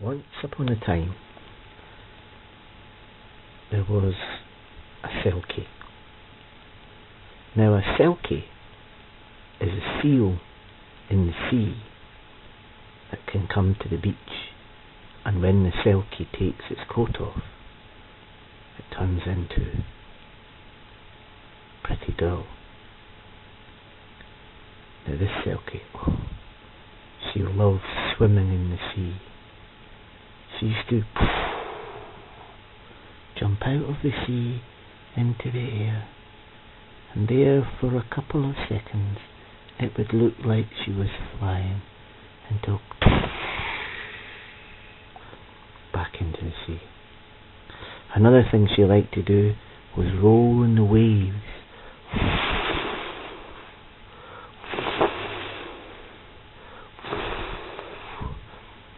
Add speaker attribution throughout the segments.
Speaker 1: Once upon a time, there was a Selkie. Now, a Selkie is a seal in the sea that can come to the beach, and when the Selkie takes its coat off, it turns into a pretty girl. Now, this Selkie, she loves swimming in the sea. She used to jump out of the sea into the air, and there for a couple of seconds it would look like she was flying until back into the sea. Another thing she liked to do was roll in the waves.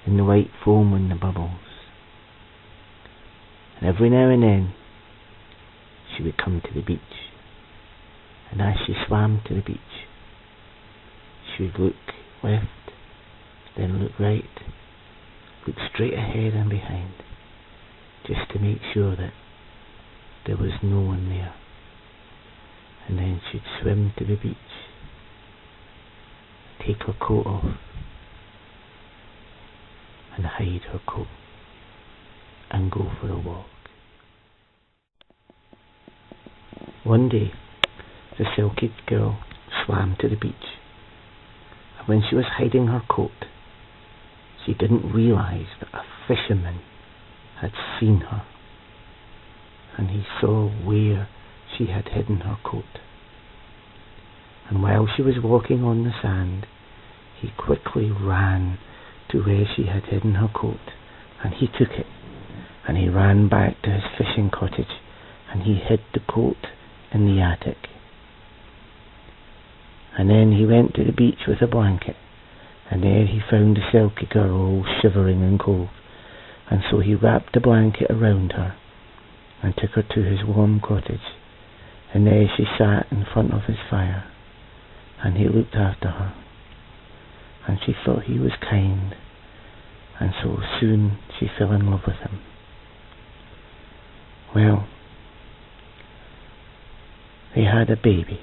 Speaker 1: In the white foam and the bubbles. And every now and then she would come to the beach, and as she swam to the beach, she would look left, then look right, look straight ahead and behind, just to make sure that there was no one there. And then she'd swim to the beach, take her coat off, and hide her coat, and go for a walk. One day, the Selkie girl swam to the beach, and when she was hiding her coat, she didn't realise that a fisherman had seen her, and he saw where she had hidden her coat. And while she was walking on the sand, he quickly ran to where she had hidden her coat, and he took it, and he ran back to his fishing cottage, and he hid the coat in the attic. And then he went to the beach with a blanket, and there he found the Selkie girl all shivering and cold, and so he wrapped the blanket around her and took her to his warm cottage, and there she sat in front of his fire, and he looked after her, and she thought he was kind, and so soon she fell in love with him. Well, they had a baby,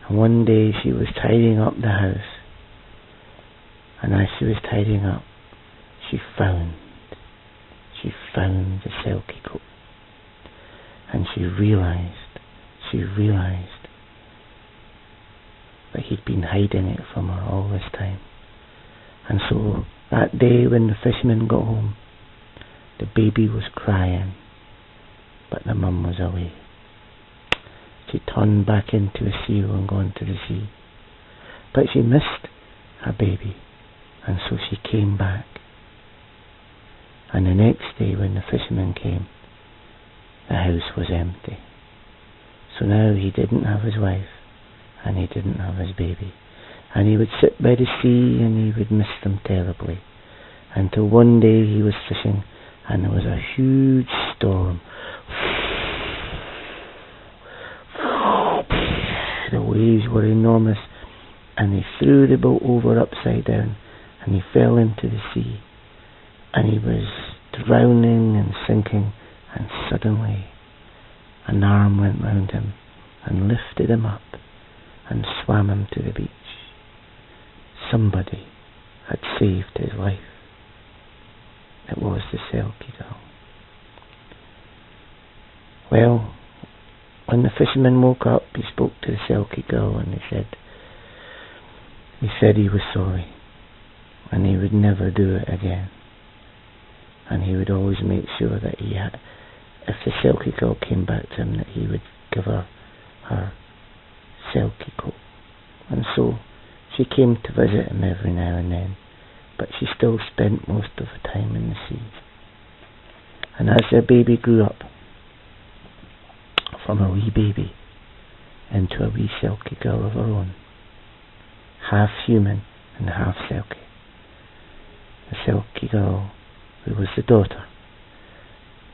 Speaker 1: and one day she was tidying up the house, and as she was tidying up, she found the Selkie coat, and she realised that he'd been hiding it from her all this time. And so that day when the fisherman got home, the baby was crying, but the mum was away. She turned back into a seal and gone to the sea, but she missed her baby, and so she came back. And the next day when the fisherman came, the house was empty. So now he didn't have his wife, and he didn't have his baby, and he would sit by the sea and he would miss them terribly, until one day he was fishing and there was a huge storm. The waves were enormous, and he threw the boat over upside down, and he fell into the sea, and he was drowning and sinking, and suddenly an arm went round him and lifted him up and swam him to the beach. Somebody had saved his life. It was the Selkie girl. Well, when the fisherman woke up, he spoke to the Selkie girl, and he said he was sorry, and he would never do it again, and he would always make sure that if the Selkie girl came back to him, that he would give her Selkie coat. And so she came to visit him every now and then, but she still spent most of her time in the sea. And as their baby grew up, from a wee baby into a wee Selkie girl of her own, half human and half Selkie, the Selkie girl, who was the daughter,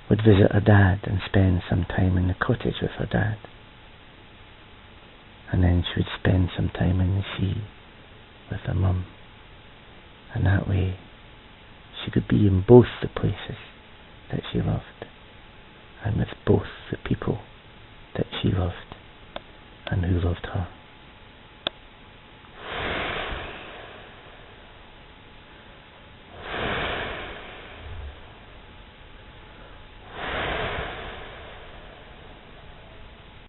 Speaker 1: would visit her dad and spend some time in the cottage with her dad. And then she would spend some time in the sea with her mum. And that way she could be in both the places that she loved, and with both the people that she loved and who loved her.